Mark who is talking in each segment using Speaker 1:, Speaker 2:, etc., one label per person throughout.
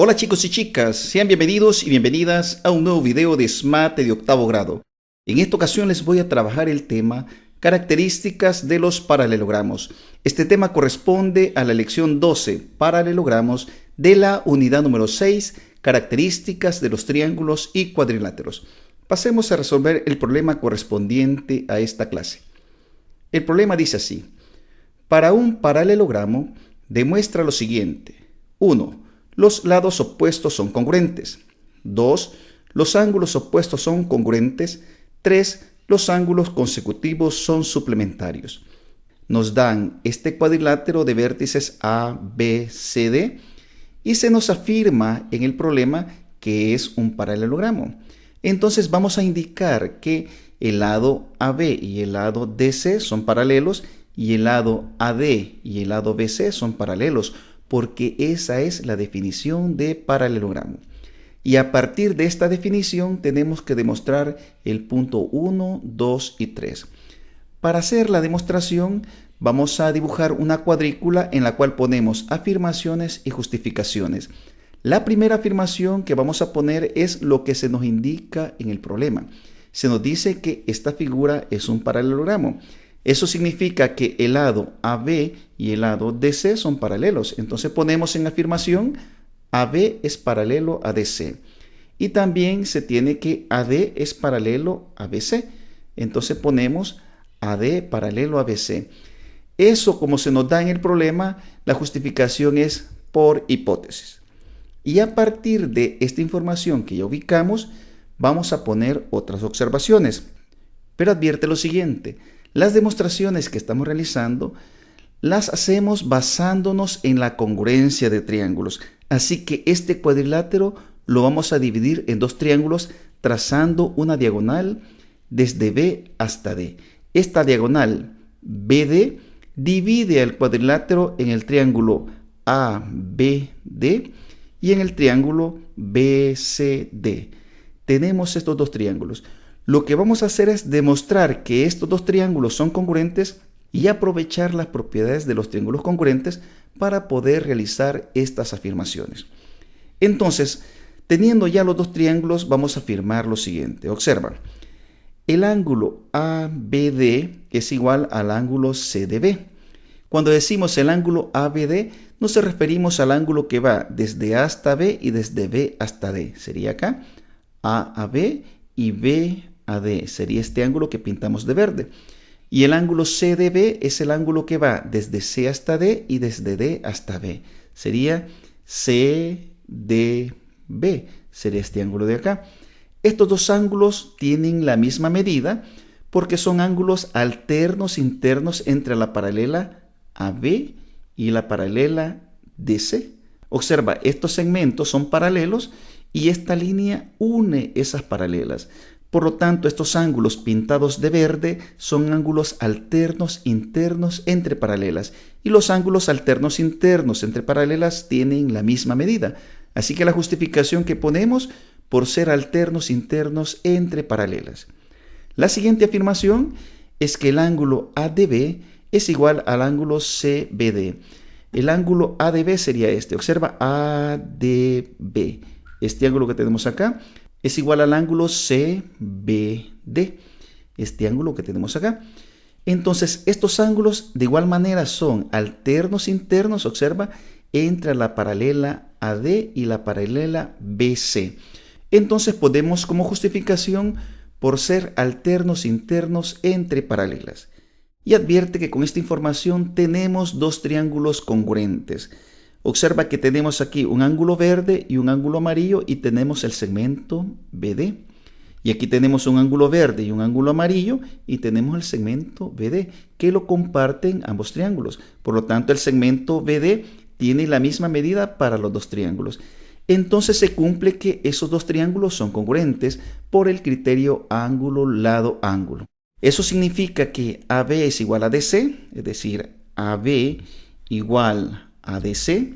Speaker 1: Hola chicos y chicas, sean bienvenidos y bienvenidas a un nuevo video de SMAT de octavo grado. En esta ocasión les voy a trabajar el tema características de los paralelogramos. Este tema corresponde a la lección 12, paralelogramos, de la unidad número 6, características de los triángulos y cuadriláteros. Pasemos a resolver el problema correspondiente a esta clase. El problema dice así: para un paralelogramo demuestra lo siguiente. 1. Los lados opuestos son congruentes. 2. Los ángulos opuestos son congruentes. 3. Los ángulos consecutivos son suplementarios. Nos dan este cuadrilátero de vértices A, B, C, D y se nos afirma en el problema que es un paralelogramo. Entonces vamos a indicar que el lado AB y el lado DC son paralelos y el lado AD y el lado BC son paralelos, porque esa es la definición de paralelogramo. Y a partir de esta definición tenemos que demostrar el punto 1, 2 y 3. Para hacer la demostración vamos a dibujar una cuadrícula en la cual ponemos afirmaciones y justificaciones. La primera afirmación que vamos a poner es lo que se nos indica en el problema. Se nos dice que esta figura es un paralelogramo. Eso significa que el lado AB y el lado DC son paralelos. Entonces ponemos en afirmación AB es paralelo a DC. Y también se tiene que AD es paralelo a BC. Entonces ponemos AD paralelo a BC. Eso, como se nos da en el problema, la justificación es por hipótesis. Y a partir de esta información que ya ubicamos, vamos a poner otras observaciones. Pero advierte lo siguiente: las demostraciones que estamos realizando las hacemos basándonos en la congruencia de triángulos. Así que este cuadrilátero lo vamos a dividir en dos triángulos trazando una diagonal desde B hasta D. Esta diagonal BD divide el cuadrilátero en el triángulo ABD y en el triángulo BCD. Tenemos estos dos triángulos. Lo que vamos a hacer es demostrar que estos dos triángulos son congruentes y aprovechar las propiedades de los triángulos congruentes para poder realizar estas afirmaciones. Entonces, teniendo ya los dos triángulos, vamos a afirmar lo siguiente. Observa, el ángulo ABD es igual al ángulo CDB. Cuando decimos el ángulo ABD, nos referimos al ángulo que va desde A hasta B y desde B hasta D. Sería acá A a B y B a D. Sería este ángulo que pintamos de verde. Y el ángulo CDB es el ángulo que va desde C hasta D y desde D hasta B. Sería CDB. Sería este ángulo de acá. Estos dos ángulos tienen la misma medida porque son ángulos alternos internos entre la paralela AB y la paralela DC. Observa, estos segmentos son paralelos y esta línea une esas paralelas. Por lo tanto, estos ángulos pintados de verde son ángulos alternos internos entre paralelas. Y los ángulos alternos internos entre paralelas tienen la misma medida. Así que la justificación que ponemos por ser alternos internos entre paralelas. La siguiente afirmación es que el ángulo ADB es igual al ángulo CBD. El ángulo ADB sería este. Observa ADB. Este ángulo que tenemos acá es igual al ángulo CBD, este ángulo que tenemos acá. Entonces, estos ángulos de igual manera son alternos internos, observa, entre la paralela AD y la paralela BC. Entonces, podemos como justificación por ser alternos internos entre paralelas. Y advierte que con esta información tenemos dos triángulos congruentes. Observa que tenemos aquí un ángulo verde y un ángulo amarillo y tenemos el segmento BD. Y aquí tenemos un ángulo verde y un ángulo amarillo y tenemos el segmento BD, que lo comparten ambos triángulos. Por lo tanto, el segmento BD tiene la misma medida para los dos triángulos. Entonces se cumple que esos dos triángulos son congruentes por el criterio ángulo, lado, ángulo. Eso significa que AB es igual a DC, es decir, AB igual a DC,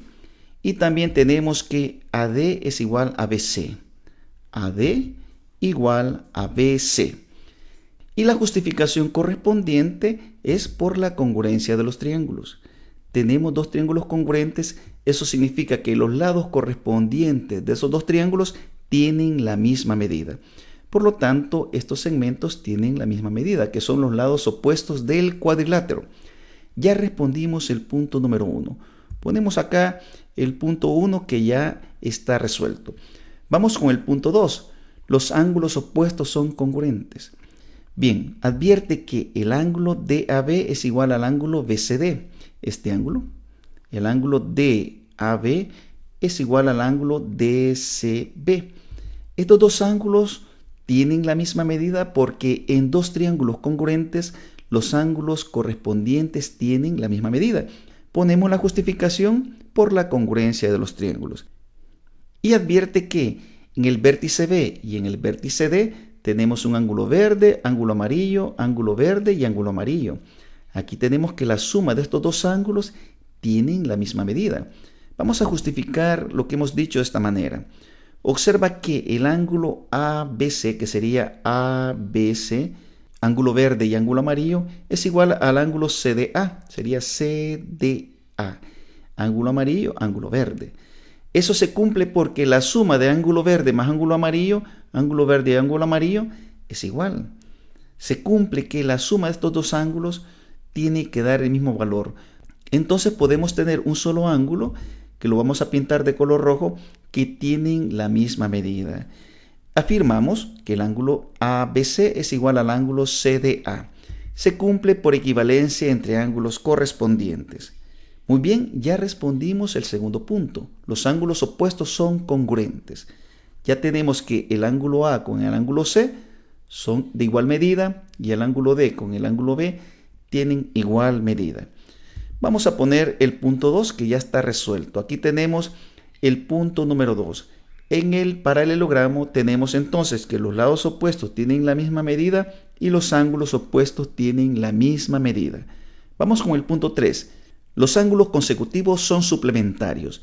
Speaker 1: y también tenemos que AD es igual a BC. AD igual a BC. Y la justificación correspondiente es por la congruencia de los triángulos. Tenemos dos triángulos congruentes Eso significa que los lados correspondientes de esos dos triángulos tienen la misma medida. Por lo tanto, estos segmentos tienen la misma medida, que son los lados opuestos del cuadrilátero. Ya respondimos el punto número 1. Ponemos acá el punto 1 que ya está resuelto. Vamos con el punto 2. Los ángulos opuestos son congruentes. Bien, advierte que el ángulo DAB es igual al ángulo BCD. Este ángulo, el ángulo DAB es igual al ángulo DCB. Estos dos ángulos tienen la misma medida porque en dos triángulos congruentes los ángulos correspondientes tienen la misma medida. Ponemos la justificación por la congruencia de los triángulos. Y advierte que en el vértice B y en el vértice D tenemos un ángulo verde, ángulo amarillo, ángulo verde y ángulo amarillo. Aquí tenemos que la suma de estos dos ángulos tienen la misma medida. Vamos a justificar lo que hemos dicho de esta manera. Observa que el ángulo ABC, que sería ABC, ángulo verde y ángulo amarillo, es igual al ángulo CDA, sería CDA, ángulo amarillo, ángulo verde. Eso se cumple porque la suma de ángulo verde más ángulo verde y ángulo amarillo es igual. Se cumple que la suma de estos dos ángulos tiene que dar el mismo valor. Entonces podemos tener un solo ángulo, que lo vamos a pintar de color rojo, que tienen la misma medida. Afirmamos que el ángulo ABC es igual al ángulo CDA. Se cumple por equivalencia entre ángulos correspondientes. Muy bien, ya respondimos el segundo punto. Los ángulos opuestos son congruentes. Ya tenemos que el ángulo A con el ángulo C son de igual medida y el ángulo D con el ángulo B tienen igual medida. Vamos a poner el punto 2 que ya está resuelto. Aquí tenemos el punto número 2. En el paralelogramo tenemos entonces que los lados opuestos tienen la misma medida y los ángulos opuestos tienen la misma medida. Vamos con el punto 3. Los ángulos consecutivos son suplementarios.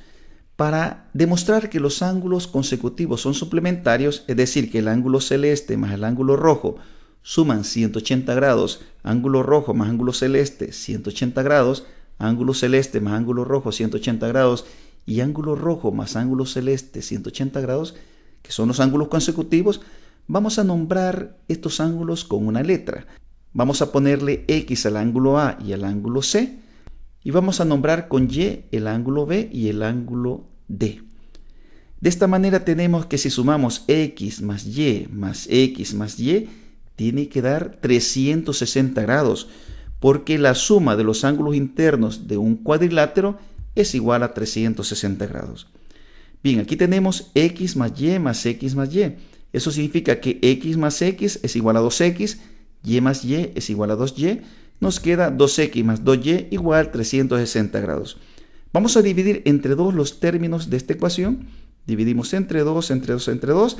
Speaker 1: Para demostrar que los ángulos consecutivos son suplementarios, es decir, que el ángulo celeste más el ángulo rojo suman 180 grados, ángulo rojo más ángulo celeste 180 grados, ángulo celeste más ángulo rojo 180 grados y ángulo rojo más ángulo celeste 180 grados, que son los ángulos consecutivos, vamos a nombrar estos ángulos con una letra. Vamos a ponerle X al ángulo A y al ángulo C y vamos a nombrar con Y el ángulo B y el ángulo D. De esta manera tenemos que si sumamos X más Y más X más Y, tiene que dar 360 grados, porque la suma de los ángulos internos de un cuadrilátero es igual a 360 grados. Bien, aquí tenemos X más Y más X más Y. Eso significa que X más X es igual a 2X, Y más Y es igual a 2Y. Nos queda 2X más 2Y igual a 360 grados. Vamos a dividir entre 2 los términos de esta ecuación. Dividimos entre 2, entre 2, entre 2.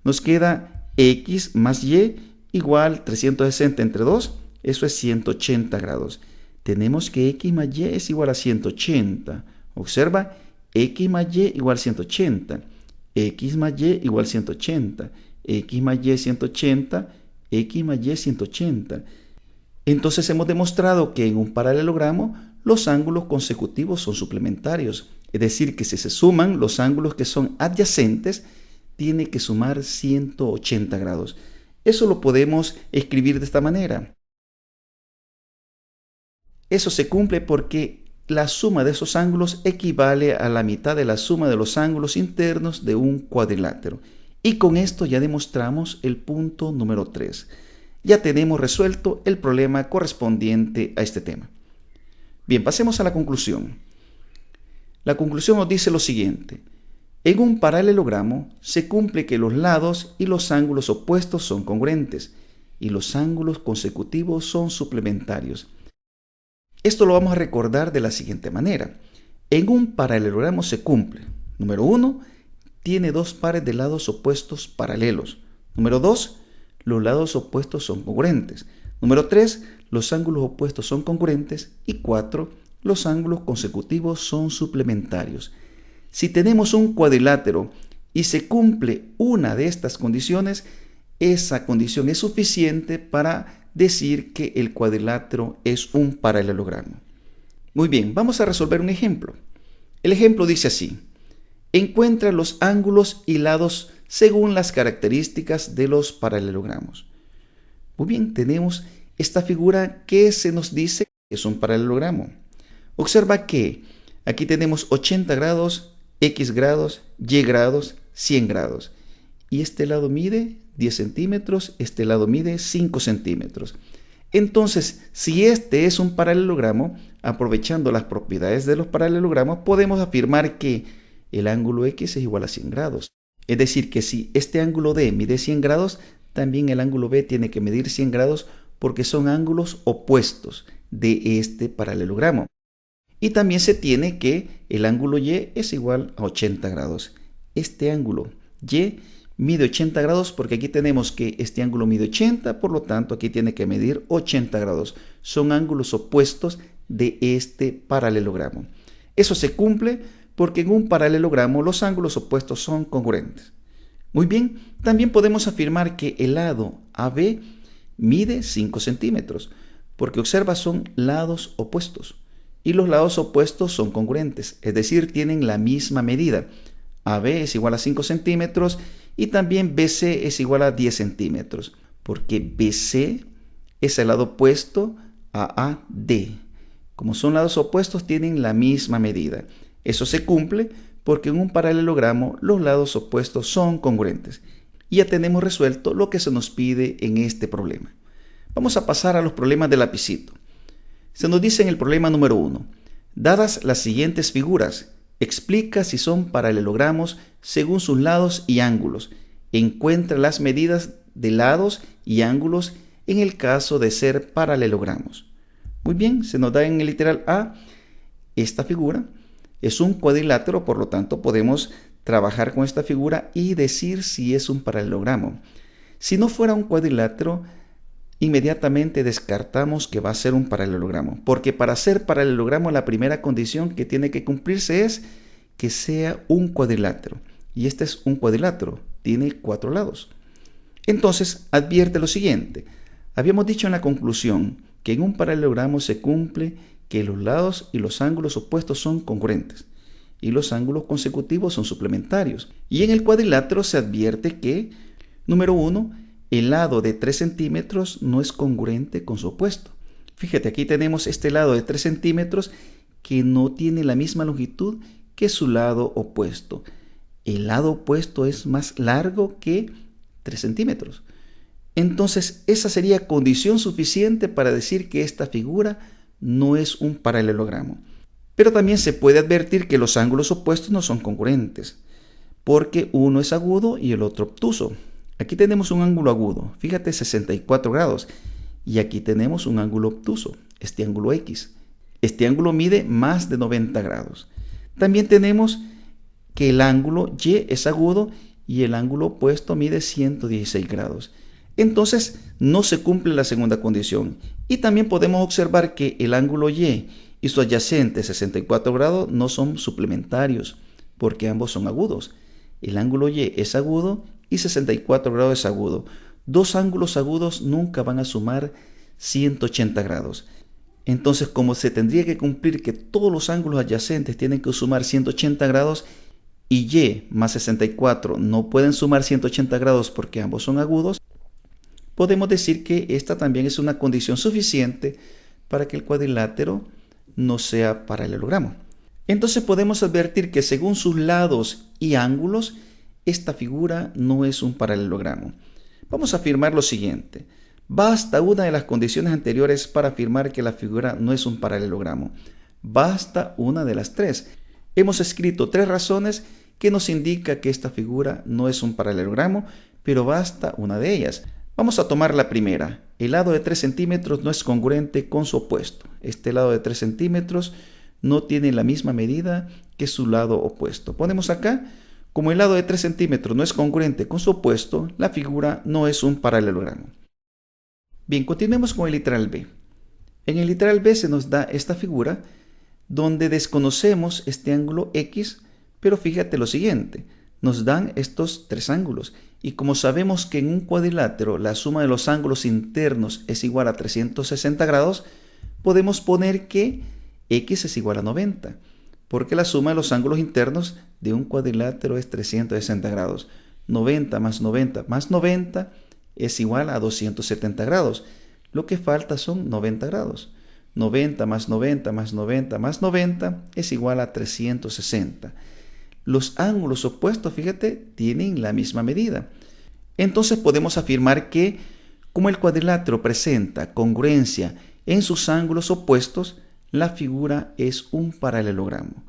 Speaker 1: Nos queda X más Y igual 360 entre 2. Eso es 180 grados. Tenemos que X más Y es igual a 180. Observa, X más Y igual a 180. X más Y igual a 180. X más Y 180. X más Y 180. Entonces hemos demostrado que en un paralelogramo los ángulos consecutivos son suplementarios. Es decir, que si se suman los ángulos que son adyacentes, tiene que sumar 180 grados. Eso lo podemos escribir de esta manera. Eso se cumple porque la suma de esos ángulos equivale a la mitad de la suma de los ángulos internos de un cuadrilátero. Y con esto ya demostramos el punto número 3. Ya tenemos resuelto el problema correspondiente a este tema. Bien, pasemos a la conclusión. La conclusión nos dice lo siguiente. En un paralelogramo se cumple que los lados y los ángulos opuestos son congruentes y los ángulos consecutivos son suplementarios. Esto lo vamos a recordar de la siguiente manera. En un paralelogramo se cumple. Número 1, tiene dos pares de lados opuestos paralelos. Número 2, los lados opuestos son congruentes. Número 3, los ángulos opuestos son congruentes. Y 4, los ángulos consecutivos son suplementarios. Si tenemos un cuadrilátero y se cumple una de estas condiciones, esa condición es suficiente para decir que el cuadrilátero es un paralelogramo. Muy bien, vamos a resolver un ejemplo. El ejemplo dice así: encuentra los ángulos y lados según las características de los paralelogramos. Muy bien, tenemos esta figura que se nos dice que es un paralelogramo. Observa que aquí tenemos 80 grados, X grados, Y grados, 100 grados. Y este lado mide 10 centímetros, este lado mide 5 centímetros. Entonces, si este es un paralelogramo, aprovechando las propiedades de los paralelogramos, podemos afirmar que el ángulo X es igual a 100 grados. Es decir, que si este ángulo D mide 100 grados, también el ángulo B tiene que medir 100 grados porque son ángulos opuestos de este paralelogramo. Y también se tiene que el ángulo Y es igual a 80 grados. Este ángulo Y mide 80 grados porque aquí tenemos que este ángulo mide 80, por lo tanto aquí tiene que medir 80 grados. Son ángulos opuestos de este paralelogramo. Eso se cumple porque en un paralelogramo los ángulos opuestos son congruentes. Muy bien, también podemos afirmar que el lado AB mide 5 centímetros, porque observa son lados opuestos. Y los lados opuestos son congruentes, es decir, tienen la misma medida. AB es igual a 5 centímetros y también BC es igual a 10 centímetros, porque BC es el lado opuesto a AD. Como son lados opuestos, tienen la misma medida. Eso se cumple porque en un paralelogramo los lados opuestos son congruentes. Y ya tenemos resuelto lo que se nos pide en este problema. Vamos a pasar a los problemas de lapicito. Se nos dice en el problema número 1, dadas las siguientes figuras, explica si son paralelogramos según sus lados y ángulos. Encuentra las medidas de lados y ángulos en el caso de ser paralelogramos. Muy bien, se nos da en el literal A esta figura. Es un cuadrilátero, por lo tanto podemos trabajar con esta figura y decir si es un paralelogramo. Si no fuera un cuadrilátero, inmediatamente descartamos que va a ser un paralelogramo, porque para ser paralelogramo la primera condición que tiene que cumplirse es que sea un cuadrilátero. Y este es un cuadrilátero, tiene 4 lados. Entonces advierte lo siguiente: habíamos dicho en la conclusión que en un paralelogramo se cumple que los lados y los ángulos opuestos son congruentes y los ángulos consecutivos son suplementarios. Y en el cuadrilátero se advierte que, número 1, el lado de 3 centímetros no es congruente con su opuesto. Fíjate, aquí tenemos este lado de 3 centímetros que no tiene la misma longitud que su lado opuesto. El lado opuesto es más largo que 3 centímetros. Entonces, esa sería condición suficiente para decir que esta figura no es un paralelogramo. Pero también se puede advertir que los ángulos opuestos no son congruentes, porque uno es agudo y el otro obtuso. Aquí tenemos un ángulo agudo, fíjate, 64 grados, y aquí tenemos un ángulo obtuso, este ángulo X. Este ángulo mide más de 90 grados. También tenemos que el ángulo Y es agudo y el ángulo opuesto mide 116 grados. Entonces no se cumple la segunda condición. Y también podemos observar que el ángulo Y y su adyacente 64 grados no son suplementarios, porque ambos son agudos. El ángulo Y es agudo y 64 grados es agudo. Dos ángulos agudos nunca van a sumar 180 grados. Entonces, como se tendría que cumplir que todos los ángulos adyacentes tienen que sumar 180 grados y Y más 64 no pueden sumar 180 grados porque ambos son agudos, podemos decir que esta también es una condición suficiente para que el cuadrilátero no sea paralelogramo. Entonces podemos advertir que según sus lados y ángulos, esta figura no es un paralelogramo. Vamos a afirmar lo siguiente: basta una de las condiciones anteriores para afirmar que la figura no es un paralelogramo. Basta una de las tres. Hemos escrito 3 razones que nos indican que esta figura no es un paralelogramo, pero basta una de ellas. Vamos a tomar la primera. El lado de 3 centímetros no es congruente con su opuesto. Este lado de 3 centímetros no tiene la misma medida que su lado opuesto. Ponemos acá, como el lado de 3 centímetros no es congruente con su opuesto, la figura no es un paralelogramo. Bien, continuemos con el literal B. En el literal B se nos da esta figura donde desconocemos este ángulo X, pero fíjate lo siguiente, nos dan estos 3 ángulos. Y como sabemos que en un cuadrilátero la suma de los ángulos internos es igual a 360 grados, podemos poner que X es igual a 90. porque la suma de los ángulos internos de un cuadrilátero es 360 grados. 90 más 90 más 90 es igual a 270 grados. Lo que falta son 90 grados. 90 más 90 más 90 más 90 es igual a 360. Los ángulos opuestos, fíjate, tienen la misma medida. Entonces podemos afirmar que, como el cuadrilátero presenta congruencia en sus ángulos opuestos, la figura es un paralelogramo.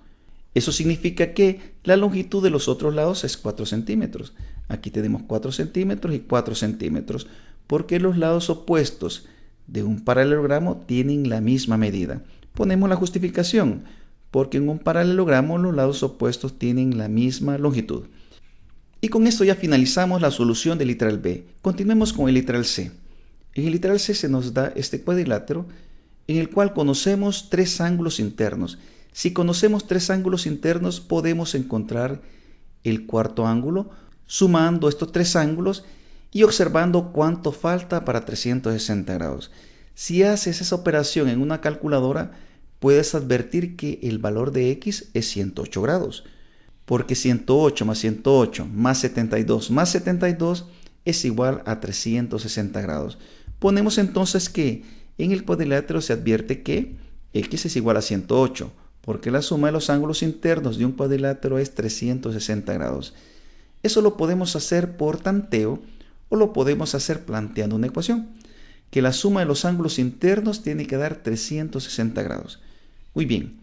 Speaker 1: Eso significa que la longitud de los otros lados es 4 centímetros. Aquí tenemos 4 centímetros y 4 centímetros, porque los lados opuestos de un paralelogramo tienen la misma medida. Ponemos la justificación, porque en un paralelogramo los lados opuestos tienen la misma longitud. Y con esto ya finalizamos la solución del literal B. Continuemos con el literal C. En el literal C se nos da este cuadrilátero en el cual conocemos 3 ángulos internos. Si conocemos 3 ángulos internos, podemos encontrar el cuarto ángulo sumando estos 3 ángulos y observando cuánto falta para 360 grados. Si haces esa operación en una calculadora, puedes advertir que el valor de X es 108 grados, porque 108 más 108 más 72 es igual a 360 grados. Ponemos entonces que en el cuadrilátero se advierte que X es igual a 108, porque la suma de los ángulos internos de un cuadrilátero es 360 grados. Eso lo podemos hacer por tanteo o lo podemos hacer planteando una ecuación, que la suma de los ángulos internos tiene que dar 360 grados. Muy bien,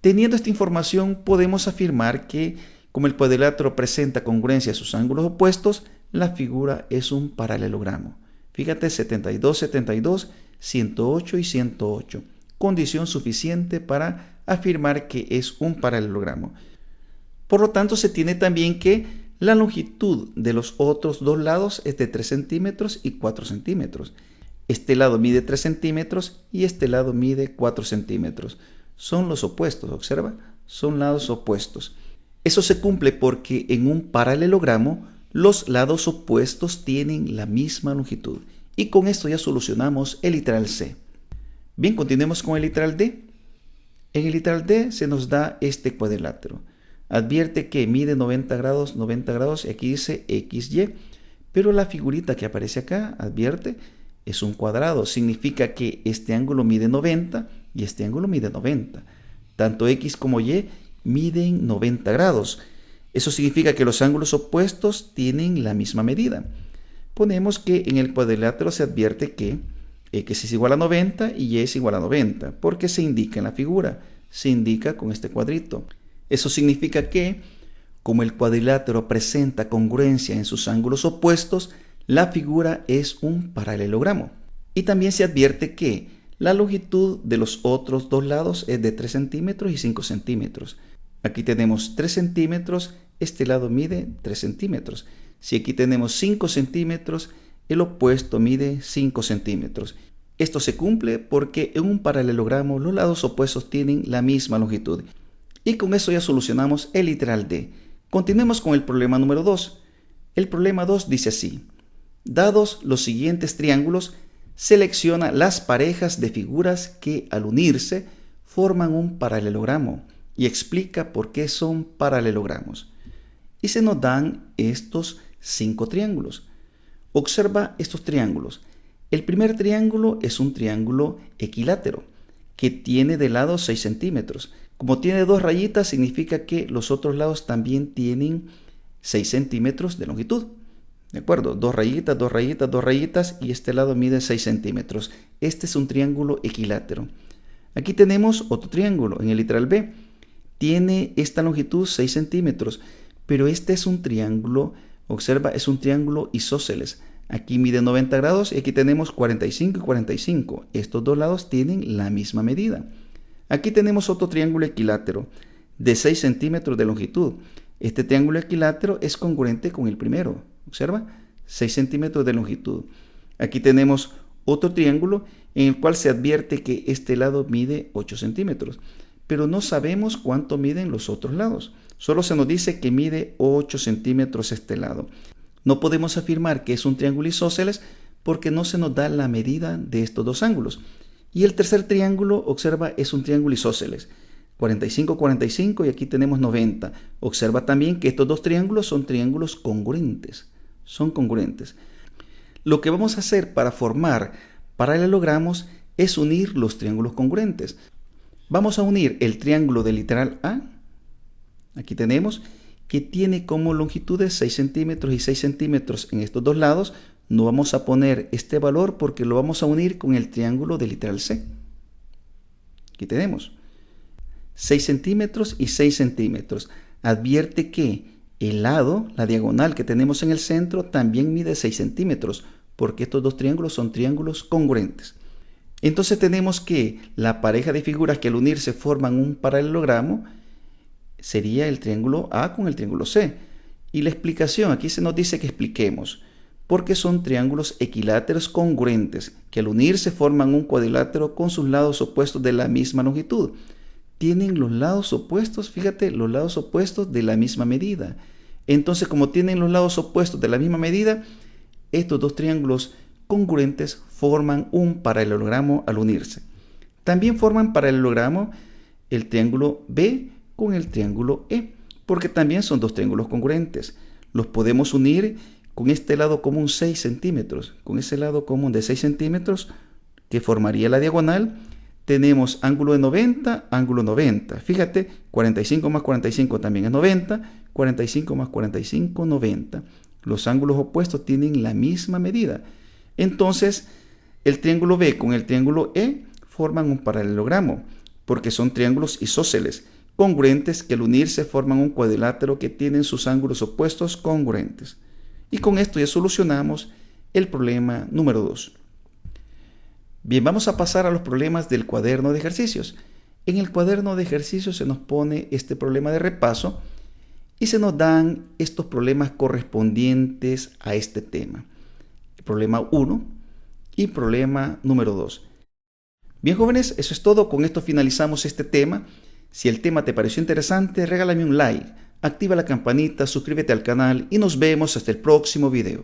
Speaker 1: teniendo esta información podemos afirmar que, como el cuadrilátero presenta congruencia a sus ángulos opuestos, la figura es un paralelogramo. Fíjate, 72, 72, 108 y 108. Condición suficiente para afirmar que es un paralelogramo. Por lo tanto, se tiene también que la longitud de los otros dos lados es de 3 centímetros y 4 centímetros. Este lado mide 3 centímetros y este lado mide 4 centímetros. Son los opuestos, observa, son lados opuestos. Eso se cumple porque en un paralelogramo los lados opuestos tienen la misma longitud. Y con esto ya solucionamos el literal C. Bien, continuemos con el literal D. En el literal D se nos da este cuadrilátero. Advierte que mide 90 grados, y aquí dice XY, pero la figurita que aparece acá, advierte, es un cuadrado. Significa que este ángulo mide 90 y este ángulo mide 90. Tanto X como Y miden 90 grados. Eso significa que los ángulos opuestos tienen la misma medida. Ponemos que en el cuadrilátero se advierte que X es igual a 90 y Y es igual a 90, porque se indica en la figura, se indica con este cuadrito. Eso significa que, como el cuadrilátero presenta congruencia en sus ángulos opuestos, la figura es un paralelogramo. Y también se advierte que la longitud de los otros dos lados es de 3 centímetros y 5 centímetros. Aquí tenemos 3 centímetros, este lado mide 3 centímetros. Si aquí tenemos 5 centímetros, el opuesto mide 5 centímetros. Esto se cumple porque en un paralelogramo los lados opuestos tienen la misma longitud. Y con eso ya solucionamos el literal D. Continuemos con el problema número 2. El problema 2 dice así: dados los siguientes triángulos, selecciona las parejas de figuras que al unirse forman un paralelogramo y explica por qué son paralelogramos. Y se nos dan estos 5 triángulos. Observa estos triángulos. El primer triángulo es un triángulo equilátero que tiene de lado 6 centímetros. Como tiene 2 rayitas, significa que los otros lados también tienen 6 centímetros de longitud. ¿De acuerdo? 2 rayitas, 2 rayitas, 2 rayitas y este lado mide 6 centímetros. Este es un triángulo equilátero. Aquí tenemos otro triángulo en el literal B. Tiene esta longitud 6 centímetros, pero este es un triángulo, observa, es un triángulo isósceles. Aquí mide 90 grados y aquí tenemos 45 y 45. Estos dos lados tienen la misma medida. Aquí tenemos otro triángulo equilátero de 6 centímetros de longitud. Este triángulo equilátero es congruente con el primero. Observa, 6 centímetros de longitud. Aquí tenemos otro triángulo en el cual se advierte que este lado mide 8 centímetros. Pero no sabemos cuánto miden los otros lados. Solo se nos dice que mide 8 centímetros este lado. No podemos afirmar que es un triángulo isósceles porque no se nos da la medida de estos dos ángulos. Y el tercer triángulo, observa, es un triángulo isósceles. 45, 45 y aquí tenemos 90. Observa también que estos dos triángulos son triángulos congruentes. Son congruentes. Lo que vamos a hacer para formar paralelogramos es unir los triángulos congruentes. Vamos a unir el triángulo del literal A. Aquí tenemos que tiene como longitudes 6 centímetros y 6 centímetros en estos dos lados. No vamos a poner este valor porque lo vamos a unir con el triángulo del literal C. Aquí tenemos 6 centímetros y 6 centímetros. Advierte que el lado, la diagonal que tenemos en el centro, también mide 6 centímetros, porque estos dos triángulos son triángulos congruentes. Entonces tenemos que la pareja de figuras que al unirse forman un paralelogramo sería el triángulo A con el triángulo C. Y la explicación, aquí se nos dice que expliquemos, porque son triángulos equiláteros congruentes, que al unirse forman un cuadrilátero con sus lados opuestos de la misma longitud. Tienen los lados opuestos, fíjate, los lados opuestos de la misma medida. Entonces, como tienen los lados opuestos de la misma medida, estos dos triángulos congruentes forman un paralelogramo al unirse. También forman paralelogramo el triángulo B con el triángulo E, porque también son dos triángulos congruentes. Los podemos unir con este lado común 6 centímetros, con ese lado común de 6 centímetros que formaría la diagonal. Tenemos ángulo de 90, ángulo 90. Fíjate, 45 más 45 también es 90, 45 más 45, 90. Los ángulos opuestos tienen la misma medida. Entonces, el triángulo B con el triángulo E forman un paralelogramo, porque son triángulos isósceles, congruentes que al unirse forman un cuadrilátero que tienen sus ángulos opuestos congruentes. Y con esto ya solucionamos el problema número 2. Bien, vamos a pasar a los problemas del cuaderno de ejercicios. En el cuaderno de ejercicios se nos pone este problema de repaso y se nos dan estos problemas correspondientes a este tema. El problema 1 y problema número 2. Bien, jóvenes, eso es todo. Con esto finalizamos este tema. Si el tema te pareció interesante, regálame un like, activa la campanita, suscríbete al canal y nos vemos hasta el próximo video.